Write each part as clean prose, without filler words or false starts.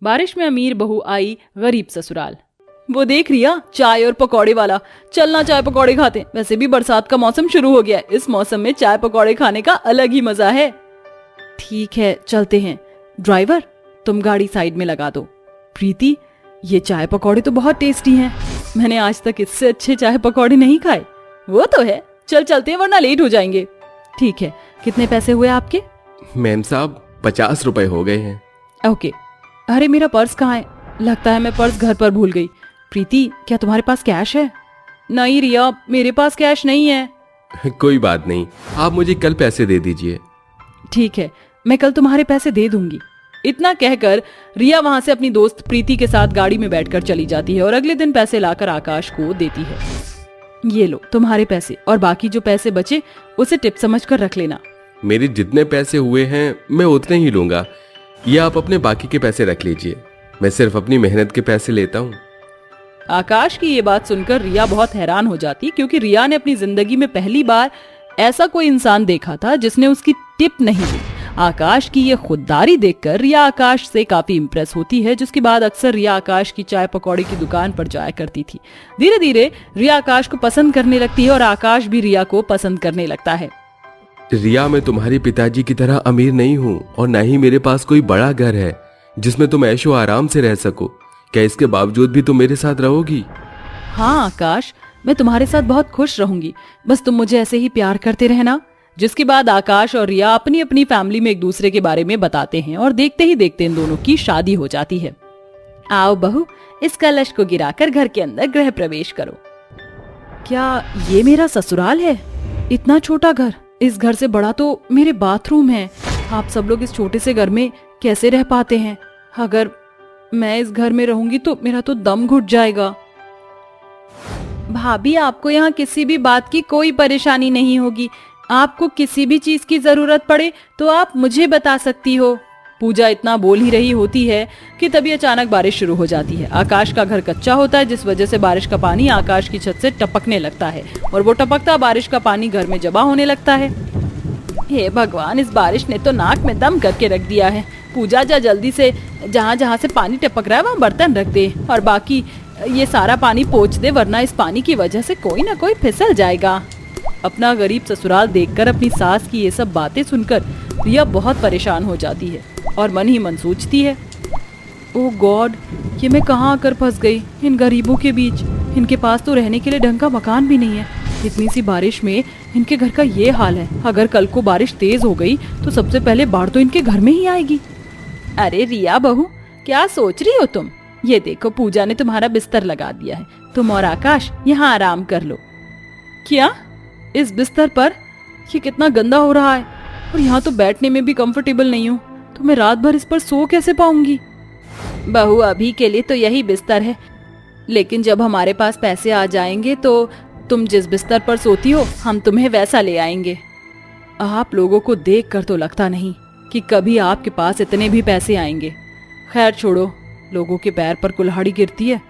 बारिश में अमीर बहू आई गरीब ससुराल। वो देख रिया, चाय और पकौड़े वाला, चलना चाय पकौड़े खाते। वैसे भी बरसात का मौसम शुरू हो गया है, इस मौसम में चाय पकौड़े खाने का अलग ही मजा है। ठीक है चलते हैं। ड्राइवर तुम गाड़ी साइड में लगा दो। प्रीति ये चाय पकौड़े तो बहुत टेस्टी हैं, मैंने आज तक इससे अच्छे चाय पकौड़े नहीं खाए। वो तो है, चल चलते हैं वरना लेट हो जाएंगे। ठीक है, कितने पैसे हुए आपके? मैम साहब 50 रुपए हो गए हैं। ओके। अरे मेरा पर्स कहाँ है? लगता है मैं पर्स घर पर भूल गई। प्रीति क्या तुम्हारे पास कैश है? नहीं रिया, मेरे पास कैश नहीं है। कोई बात नहीं, आप मुझे कल पैसे दे दीजिए। ठीक है, मैं कल तुम्हारे पैसे दे दूंगी। इतना कहकर रिया वहां से अपनी दोस्त प्रीति के साथ गाड़ी में बैठकर चली जाती है और अगले दिन पैसे लाकर आकाश को देती है। ये लो तुम्हारे पैसे, और बाकी जो पैसे बचे उसे टिप समझकर रख लेना। मेरे जितने पैसे हुए हैं मैं उतने ही लूंगा, ये आप अपने बाकी के पैसे रख लीजिए, मैं सिर्फ अपनी मेहनत के पैसे लेता हूँ। आकाश की ये बात सुनकर रिया बहुत हैरान हो जाती, क्योंकि रिया ने अपनी जिंदगी में पहली बार ऐसा कोई इंसान देखा था जिसने उसकी टिप नहीं दी। आकाश की ये खुददारी देखकर रिया आकाश से काफी इम्प्रेस होती है, जिसके बाद अक्सर रिया आकाश की चाय पकौड़े की दुकान पर जाया करती थी। धीरे धीरे रिया आकाश को पसंद करने लगती है और आकाश भी रिया को पसंद करने लगता है। रिया मैं तुम्हारे पिताजी की तरह अमीर नहीं हूँ और न ही मेरे पास कोई बड़ा घर है जिसमें तुम ऐशो आराम से रह सको। क्या इसके बावजूद भी तुम मेरे साथ रहोगी? हाँ आकाश, मैं तुम्हारे साथ बहुत खुश रहूंगी, बस तुम मुझे ऐसे ही प्यार करते रहना। जिसके बाद आकाश और रिया अपनी अपनी फैमिली में एक दूसरे के बारे में बताते हैं और देखते ही देखते इन दोनों की शादी हो जाती है। आओ बहू, इस कलश को गिराकर घर के अंदर गृह प्रवेश करो। क्या ये मेरा ससुराल है? इतना छोटा घर, इस घर से बड़ा तो मेरे बाथरूम है। आप सब लोग इस छोटे से घर में कैसे रह पाते हैं? अगर मैं इस घर में रहूंगी तो मेरा तो दम घुट जाएगा। भाभी आपको यहाँ किसी भी बात की कोई परेशानी नहीं होगी, आपको किसी भी चीज की जरूरत पड़े तो आप मुझे बता सकती हो। पूजा इतना बोल ही रही होती है कि तभी अचानक बारिश शुरू हो जाती है। आकाश का घर कच्चा होता है, जिस वजह से बारिश का पानी आकाश की छत से टपकने लगता है और वो टपकता बारिश का पानी घर में जमा होने लगता है। हे भगवान, इस बारिश ने तो नाक में दम करके रख दिया है। पूजा जा जल्दी से जहाँ जहाँ से पानी टपक रहा है वहाँ बर्तन रख दे और बाकी ये सारा पानी पोंछ दे, वरना इस पानी की वजह से कोई ना कोई फिसल जाएगा। अपना गरीब ससुराल देखकर अपनी सास की ये सब बातें सुनकर रिया बहुत परेशान हो जाती है और मन ही मन सोचती है, ओह गॉड, ये मैं कहाँ आकर फंस गई इन गरीबों के बीच। इनके पास तो रहने के लिए ढंग का मकान भी नहीं है। इतनी सी बारिश में इनके घर का ये हाल है। अगर कल को बारिश तेज हो गई तो सबसे पहले बाढ़ तो इनके घर में ही आएगी। अरे रिया बहू, क्या सोच रही हो तुम? ये देखो, पूजा ने तुम्हारा बिस्तर लगा दिया है, तुम और आकाश यहाँ आराम कर लो। क्या? इस बिस्तर पर? ये कितना गंदा हो रहा है और यहाँ तो बैठने में भी कंफर्टेबल नहीं हूँ, तो मैं रात भर इस पर सो कैसे पाऊंगी? बहू अभी के लिए तो यही बिस्तर है, लेकिन जब हमारे पास पैसे आ जाएंगे तो तुम जिस बिस्तर पर सोती हो हम तुम्हें वैसा ले आएंगे। आप लोगों को देख कर तो लगता नहीं कि कभी आपके पास इतने भी पैसे आएंगे। खैर छोड़ो, लोगों के पैर पर कुल्हाड़ी गिरती है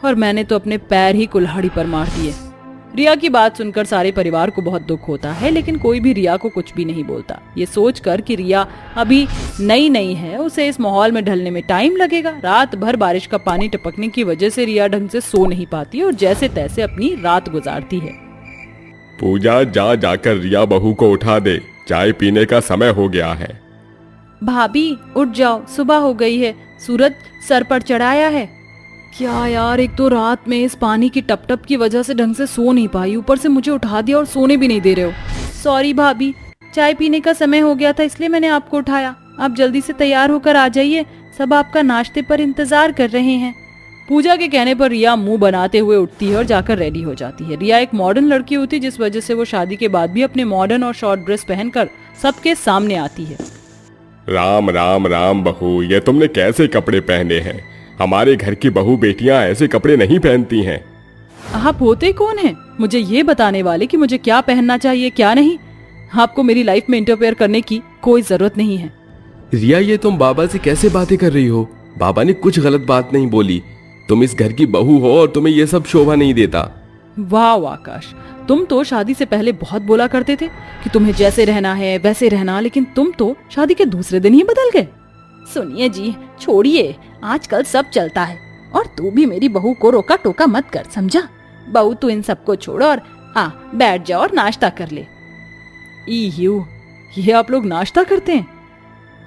और मैंने तो अपने पैर ही कुल्हाड़ी पर मार दिए। रिया की बात सुनकर सारे परिवार को बहुत दुख होता है, लेकिन कोई भी रिया को कुछ भी नहीं बोलता, ये सोचकर कि रिया अभी नई नई है, उसे इस माहौल में ढलने में टाइम लगेगा। रात भर बारिश का पानी टपकने की वजह से रिया ढंग से सो नहीं पाती और जैसे तैसे अपनी रात गुजारती है। पूजा जा जाकर रिया बहू को उठा दे, चाय पीने का समय हो गया है। भाभी उठ जाओ, सुबह हो गई है, सूरज सर पर चढ़ाया है। क्या यार, एक तो रात में इस पानी की टप टप की वजह से ढंग से सो नहीं पाई, ऊपर से मुझे उठा दिया और सोने भी नहीं दे रहे हो। सॉरी भाभी, चाय पीने का समय हो गया था इसलिए मैंने आपको उठाया। आप जल्दी से तैयार होकर आ जाइए, सब आपका नाश्ते पर इंतजार कर रहे हैं। पूजा के कहने पर रिया मुंह बनाते हुए उठती है और जाकर रेडी हो जाती है। रिया एक मॉडर्न लड़की होती है, जिस वजह से वो शादी के बाद भी अपने मॉडर्न और शॉर्ट ड्रेस पहनकर सबके सामने आती है। राम राम राम बहू, ये तुमने कैसे कपड़े पहने हैं? हमारे घर की बहू बेटियां ऐसे कपड़े नहीं पहनती हैं। आप होते कौन हैं मुझे ये बताने वाले कि मुझे क्या पहनना चाहिए क्या नहीं? आपको मेरी लाइफ में इंटरफेयर करने की कोई जरूरत नहीं है। रिया, ये तुम बाबा से कैसे बातें कर रही हो? बाबा ने कुछ गलत बात नहीं बोली, तुम इस घर की बहू हो और तुम्हें ये सब शोभा नहीं देता। वाह आकाश, तुम तो शादी से पहले बहुत बोला करते थे कि तुम्हें जैसे रहना है वैसे रहना, लेकिन तुम तो शादी के दूसरे दिन ही बदल गए। सुनिए जी, छोड़िए, आजकल सब चलता है, और तू भी मेरी बहू को रोका टोका मत कर, समझा? बहू तू इन सबको छोड़ और बैठ जा और नाश्ता कर ले। ईयू, ये आप लोग नाश्ता करते हैं?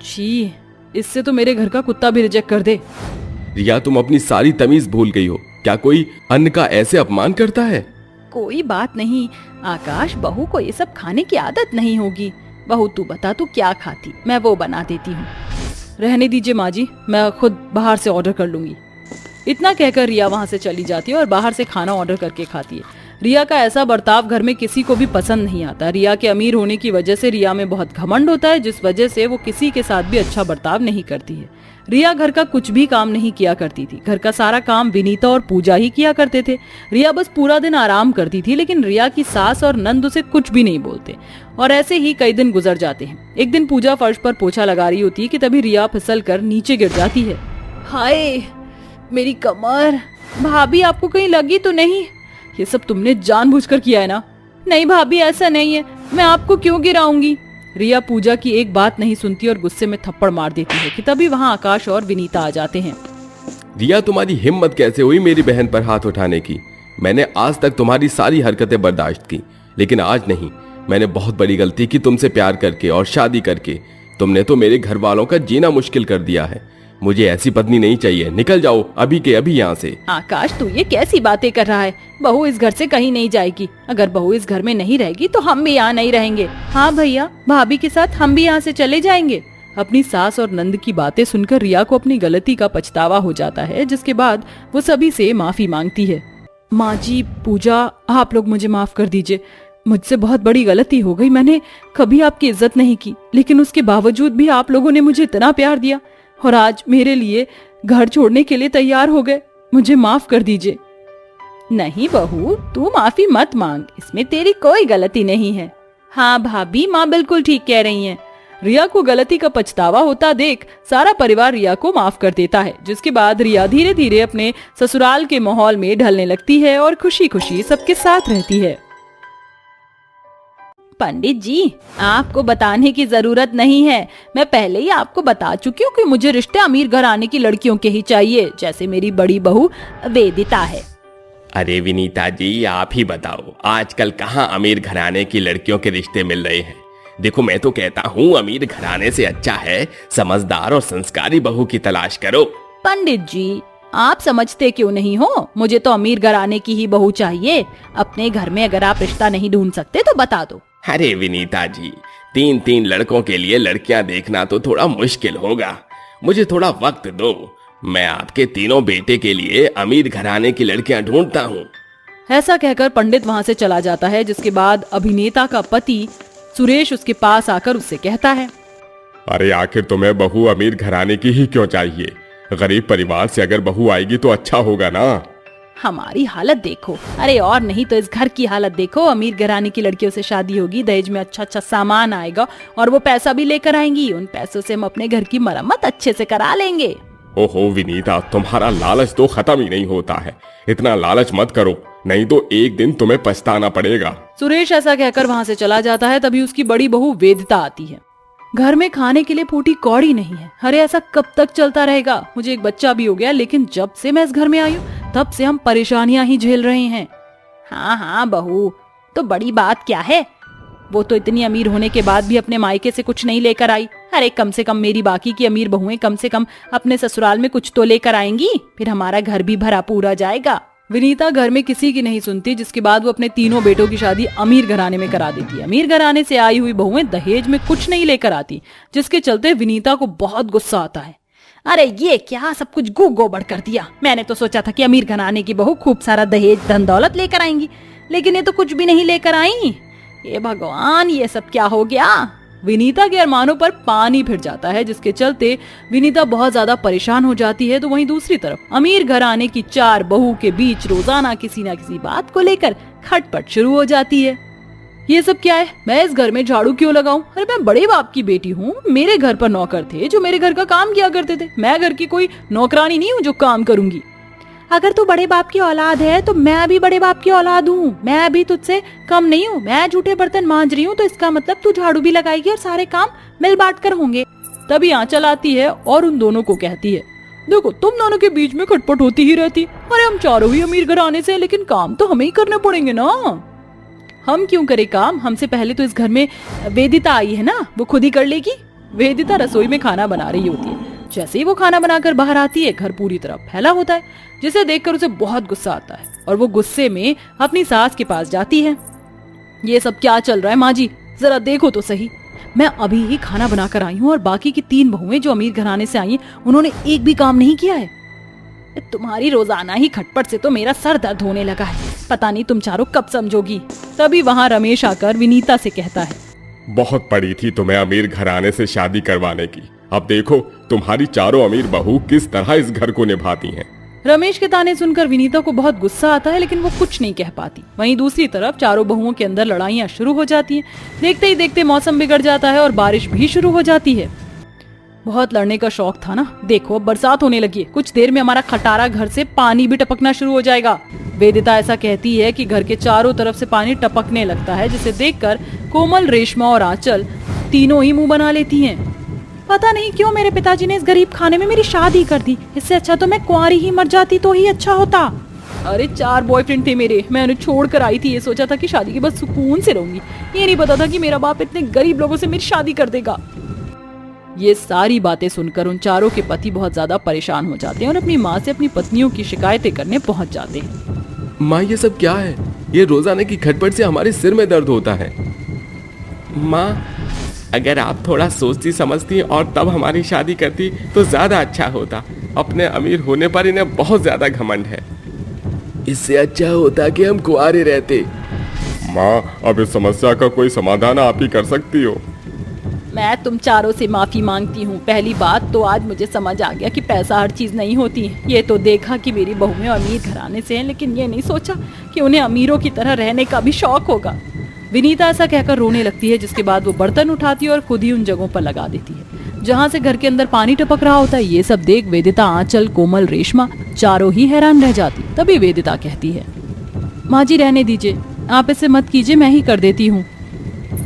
छी, इससे तो मेरे घर का कुत्ता भी रिजेक्ट कर दे। रिया, तुम अपनी सारी तमीज भूल गई हो। क्या कोई अन्न का ऐसे अपमान करता है? कोई बात नहीं आकाश, बहू को ये सब खाने की आदत नहीं होगी। बहू तू बता तू क्या खाती, मैं वो बना देती हूँ। रहने दीजिए माँ जी, मैं खुद बाहर से ऑर्डर कर लूंगी। इतना कहकर रिया वहाँ से चली जाती है और बाहर से खाना ऑर्डर करके खाती है। रिया का ऐसा बर्ताव घर में किसी को भी पसंद नहीं आता। रिया के अमीर होने की वजह से रिया में बहुत घमंड होता है, जिस वजह से वो किसी के साथ भी अच्छा बर्ताव नहीं करती है। रिया घर का कुछ भी काम नहीं किया करती थी। घर का सारा काम विनीता और पूजा ही किया करते थे। रिया बस पूरा दिन आराम करती थी, लेकिन रिया की सास और नंद उसे कुछ भी नहीं बोलते, और ऐसे ही कई दिन गुजर जाते हैं। एक दिन पूजा फर्श पर पोछा लगा रही होती है कि तभी रिया फिसल कर नीचे गिर जाती है। हाय मेरी कमर, भाभी आपको कहीं लगी तो नहीं? ये सब तुमने जानबूझकर किया है ना? नहीं भाभी, ऐसा नहीं है, मैं आपको क्यों गिराऊंगी? रिया पूजा की एक बात नहीं सुनती और गुस्से में थप्पड़ मार देती है कि तभी वहाँ आकाश और विनीता आ जाते हैं। रिया, तुम्हारी हिम्मत कैसे हुई मेरी बहन पर हाथ उठाने की? मैंने आज तक तुम्हारी सारी हरकतें बर्दाश्त की, लेकिन आज नहीं। मैंने बहुत बड़ी गलती की तुमसे प्यार करके और शादी करके। तुमने तो मेरे घर वालों का जीना मुश्किल कर दिया है। मुझे ऐसी पत्नी नहीं चाहिए। निकल जाओ अभी के अभी यहाँ से। आकाश, तू ये कैसी बातें कर रहा है? बहू इस घर से कहीं नहीं जाएगी। अगर बहू इस घर में नहीं रहेगी तो हम भी यहाँ नहीं रहेंगे। हाँ भैया, भाभी के साथ हम भी यहाँ से चले जाएंगे। अपनी सास और नंद की बातें सुनकर रिया को अपनी गलती का पछतावा हो जाता है, जिसके बाद वो सभी से माफी मांगती है। माँ जी, पूजा, आप लोग मुझे माफ कर दीजिए। मुझसे बहुत बड़ी गलती हो गई। मैंने कभी आपकी इज्जत नहीं की, लेकिन उसके बावजूद भी आप लोगों ने मुझे इतना प्यार दिया और आज मेरे लिए घर छोड़ने के लिए तैयार हो गए। मुझे माफ कर दीजिए। नहीं बहू, तू माफी मत मांग, इसमें तेरी कोई गलती नहीं है। हाँ भाभी, माँ बिल्कुल ठीक कह रही हैं। रिया को गलती का पछतावा होता देख सारा परिवार रिया को माफ कर देता है, जिसके बाद रिया धीरे धीरे अपने ससुराल के माहौल में ढलने लगती है और खुशी खुशी सबके साथ रहती है। पंडित जी, आपको बताने की जरूरत नहीं है, मैं पहले ही आपको बता चुकी हूँ कि मुझे रिश्ते अमीर घराने की लड़कियों के ही चाहिए, जैसे मेरी बड़ी बहू वेदिता है। अरे विनीता जी, आप ही बताओ, आजकल कहाँ अमीर घराने की लड़कियों के रिश्ते मिल रहे हैं? देखो, मैं तो कहता हूँ अमीर घराने से अच्छा है समझदार और संस्कारी बहू की तलाश करो। पंडित जी, आप समझते क्यों नहीं हो? मुझे तो अमीर घराने की ही बहू चाहिए। अपने घर में अगर आप रिश्ता नहीं ढूंढ सकते तो बता दो। अरे विनीता जी, 3-3 लड़कों के लिए लड़कियां देखना तो थोड़ा मुश्किल होगा। मुझे थोड़ा वक्त दो, मैं आपके तीनों बेटे के लिए अमीर घराने की लड़कियां ढूंढता हूँ। ऐसा कहकर पंडित वहाँ से चला जाता है, जिसके बाद अभिनेता का पति सुरेश उसके पास आकर उससे कहता है, अरे आखिर तुम्हें बहू अमीर घराने की ही क्यों चाहिए? गरीब परिवार से अगर बहू आएगी तो अच्छा होगा ना। हमारी हालत देखो, अरे और नहीं तो इस घर की हालत देखो। अमीर घराने की लड़कियों से शादी होगी, दहेज में अच्छा अच्छा सामान आएगा और वो पैसा भी लेकर आएंगी। उन पैसों से हम अपने घर की मरम्मत अच्छे से करा लेंगे। ओहो विनीता, तुम्हारा लालच तो खत्म ही नहीं होता है। इतना लालच मत करो, नहीं तो एक दिन तुम्हें पछताना पड़ेगा। सुरेश ऐसा कहकर वहाँ से चला जाता है। तभी उसकी बड़ी बहू वेदिता आती है। घर में खाने के लिए फूटी कौड़ी नहीं है। अरे ऐसा कब तक चलता रहेगा? मुझे एक बच्चा भी हो गया, लेकिन जब से मैं इस घर में आई हूँ तब से हम परेशानियां ही झेल रहे हैं। हाँ हाँ बहू, तो बड़ी बात क्या है? वो तो इतनी अमीर होने के बाद भी अपने मायके से कुछ नहीं लेकर आई। अरे कम से कम मेरी बाकी की अमीर बहुएं कम से कम अपने ससुराल में कुछ तो लेकर आएंगी, फिर हमारा घर भी भरा पूरा जाएगा। विनीता घर में किसी की नहीं सुनती, जिसके बाद वो अपने तीनों बेटों की शादी अमीर घराने में करा देती है। अमीर घराने से आई हुई बहुएं दहेज में कुछ नहीं लेकर आती, जिसके चलते विनीता को बहुत गुस्सा आता है। अरे ये क्या सब कुछ गू गोबर कर दिया। मैंने तो सोचा था कि अमीर घराने की बहू खूब सारा दहेज धन दौलत लेकर आएंगी, लेकिन ये तो कुछ भी नहीं लेकर आई। ये भगवान, ये सब क्या हो गया? विनीता के अरमानों पर पानी फिर जाता है, जिसके चलते विनीता बहुत ज्यादा परेशान हो जाती है। तो वहीं दूसरी तरफ अमीर घराने की 4 बहू के बीच रोजाना किसी न किसी बात को लेकर खटपट शुरू हो जाती है। ये सब क्या है? मैं इस घर में झाड़ू क्यों लगाऊं? अरे मैं बड़े बाप की बेटी हूँ। मेरे घर पर नौकर थे जो मेरे घर का काम किया करते थे। मैं घर की कोई नौकरानी नहीं हूँ जो काम करूंगी। अगर तू बड़े बाप की औलाद है तो मैं भी बड़े बाप की औलाद हूँ। मैं अभी तुझसे कम नहीं हूँ। मैं जूठे बर्तन मांज रही हूँ तो इसका मतलब तू झाड़ू भी लगाएगी और सारे काम मिल बांट कर होंगे। तभी आंचल आती है और उन दोनों को कहती है, देखो तुम दोनों के बीच में खटपट होती ही रहती। अरे हम चारों ही अमीर घराने से हैं, लेकिन काम तो हमें ही करने पड़ेंगे ना। हम क्यों करें काम? हमसे पहले तो इस घर में वेदिता आई है ना, वो खुद ही कर लेगी। वेदिता रसोई में खाना बना रही होती है। जैसे ही वो खाना बनाकर बाहर आती है, घर पूरी तरह फैला होता है, जिसे देखकर उसे बहुत गुस्सा आता है और वो गुस्से में अपनी सास के पास जाती है। ये सब क्या चल रहा है माँ जी, जरा देखो तो सही। मैं अभी ही खाना बनाकर आई हूँ और बाकी की 3 बहुएं जो अमीर घराने से आई हैं, उन्होंने एक भी काम नहीं किया है। तुम्हारी रोजाना ही खटपट से तो मेरा सर दर्द होने लगा है। पता नहीं तुम चारों कब समझोगी। तभी वहाँ रमेश आकर विनीता से कहता है, बहुत पड़ी थी तुम्हें अमीर घराने से शादी करवाने की। अब देखो तुम्हारी चारों अमीर बहू किस तरह इस घर को निभाती हैं। रमेश के ताने सुनकर विनीता को बहुत गुस्सा आता है, लेकिन वो कुछ नहीं कह पाती। वहीं दूसरी तरफ चारों बहुओं के अंदर लड़ाइयां शुरू हो जाती हैं। देखते ही देखते मौसम बिगड़ जाता है और बारिश भी शुरू हो जाती है। बहुत लड़ने का शौक था ना, देखो अब बरसात होने लगी है। कुछ देर में हमारा खटारा घर से पानी भी टपकना शुरू हो जाएगा। वेदिता ऐसा कहती है कि घर के चारों तरफ से पानी टपकने लगता है, जिसे देखकर कोमल, रेशमा और आंचल तीनों ही मुंह बना लेती हैं। पता नहीं क्यों मेरे पिताजी ने इस गरीब खाने में मेरी शादी कर दी। इससे अच्छा तो मैं कुंवारी ही मर जाती तो ही अच्छा होता। अरे 4 बॉयफ्रेंड थे मेरे, मैं उन्हें छोड़ कर आई थी। ये सोचा था कि शादी के बाद सुकून से रहूंगी। ये नहीं पता था कि मेरा बाप इतने गरीब लोगों से मेरी शादी कर देगा। ये सारी बातें सुनकर उन चारों के पति बहुत ज्यादा परेशान हो जाते हैं और अपनी माँ से अपनी पत्नियों की शिकायतें करने पहुंच जाते हैं। माँ ये सब क्या है? ये रोजाना की खटपट से हमारे सिर में दर्द होता है। माँ अगर आप थोड़ा सोचती समझती और तब हमारी शादी करती तो ज्यादा अच्छा होता। अपने अमीर होने पर इन्हें बहुत ज्यादा घमंड है। इससे अच्छा होता कि हम कुंवारे रहते। माँ अब इस समस्या का कोई समाधान आप ही कर सकती हो। मैं तुम चारों से माफी मांगती हूँ। पहली बात तो आज मुझे समझ आ गया कि पैसा हर चीज नहीं होती। ये तो देखा कि मेरी बहुएं अमीर घराने से हैं, लेकिन ये नहीं सोचा कि उन्हें अमीरों की तरह रहने का भी शौक होगा। विनीता ऐसा कहकर रोने लगती है, जिसके बाद वो बर्तन उठाती है और खुद ही उन जगहों पर लगा देती है जहाँ से घर के अंदर पानी टपक रहा होता है। ये सब देख वेदिता, आंचल, कोमल, रेशमा चारों ही हैरान रह जाती। तभी वेदिता कहती है, माँ जी रहने दीजिए, आप इसे मत कीजिए, मैं ही कर देती हूँ।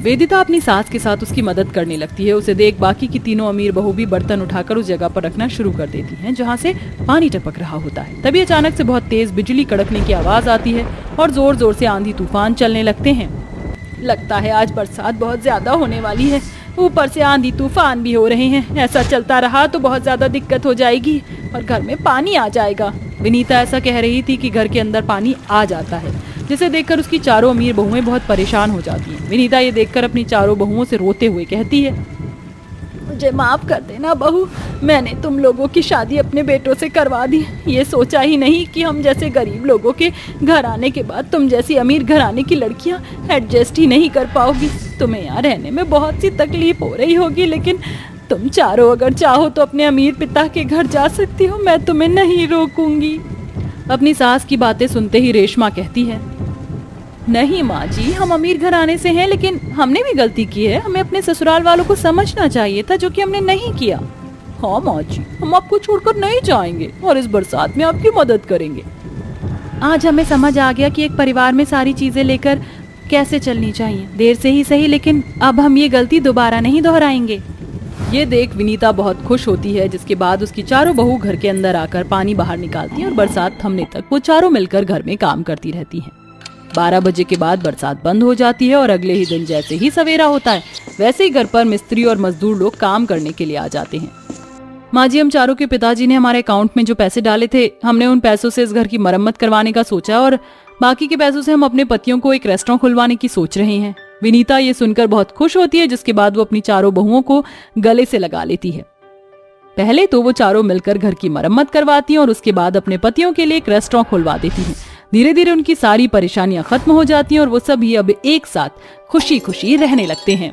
वेदिता अपनी सास के साथ उसकी मदद करने लगती है। उसे देख बाकी की तीनों अमीर बहू भी बर्तन उठाकर उस जगह पर रखना शुरू कर देती हैं जहाँ से पानी टपक रहा होता है। तभी अचानक से बहुत तेज बिजली कड़कने की आवाज आती है और जोर जोर से आंधी तूफान चलने लगते हैं। लगता है आज बरसात बहुत ज्यादा होने वाली है। ऊपर से आंधी तूफान भी हो रहे हैं। ऐसा चलता रहा तो बहुत ज्यादा दिक्कत हो जाएगी और घर में पानी आ जाएगा। विनीता ऐसा कह रही थी कि घर के अंदर पानी आ जाता है, जिसे देखकर उसकी चारों अमीर बहुएं बहुत परेशान हो जाती हैं। विनीता ये देखकर अपनी चारों बहुओं से रोते हुए कहती है, मुझे माफ कर देना बहू, मैंने तुम लोगों की शादी अपने बेटों से करवा दी। ये सोचा ही नहीं कि हम जैसे गरीब लोगों के घर आने के बाद तुम जैसी अमीर घराने की लड़कियां एडजस्ट ही नहीं कर पाओगी। तुम्हें यहाँ रहने में बहुत सी तकलीफ हो रही होगी, लेकिन तुम चारों अगर चाहो तो अपने अमीर पिता के घर जा सकती हो, मैं तुम्हें नहीं रोकूंगी। अपनी सास की बातें सुनते ही रेशमा कहती है, नहीं माँ जी, हम अमीर घराने से हैं, लेकिन हमने भी गलती की है। हमें अपने ससुराल वालों को समझना चाहिए था, जो कि हमने नहीं किया। हाँ माँ जी, हम आपको छोड़कर नहीं जाएंगे और इस बरसात में आपकी मदद करेंगे। आज हमें समझ आ गया कि एक परिवार में सारी चीजें लेकर कैसे चलनी चाहिए। देर से ही सही, लेकिन अब हम ये गलती दोबारा नहीं दोहराएंगे। ये देख विनीता बहुत खुश होती है, जिसके बाद उसकी चारों बहू घर के अंदर आकर पानी बाहर निकालती हैं और बरसात थमने तक वो चारों मिलकर घर में काम करती रहती हैं। 12 बजे के बाद बरसात बंद हो जाती है और अगले ही दिन जैसे ही सवेरा होता है वैसे ही घर पर मिस्त्री और मजदूर लोग काम करने के लिए आ जाते हैं। माँ जी, हम चारों के पिताजी ने हमारे अकाउंट में जो पैसे डाले थे, हमने उन पैसों से इस घर की मरम्मत करवाने का सोचा और बाकी के पैसों से हम अपने पतियों को एक रेस्टोरेंट खुलवाने की सोच रहे हैं। विनीता ये सुनकर बहुत खुश होती है, जिसके बाद वो अपनी चारों बहुओं को गले से लगा लेती है। पहले तो वो चारों मिलकर घर की मरम्मत करवाती हैं और उसके बाद अपने पतियों के लिए एक रेस्टोरेंट खुलवा देती हैं। धीरे धीरे उनकी सारी परेशानियां खत्म हो जाती हैं और वो सभी अब एक साथ खुशी खुशी रहने लगते हैं।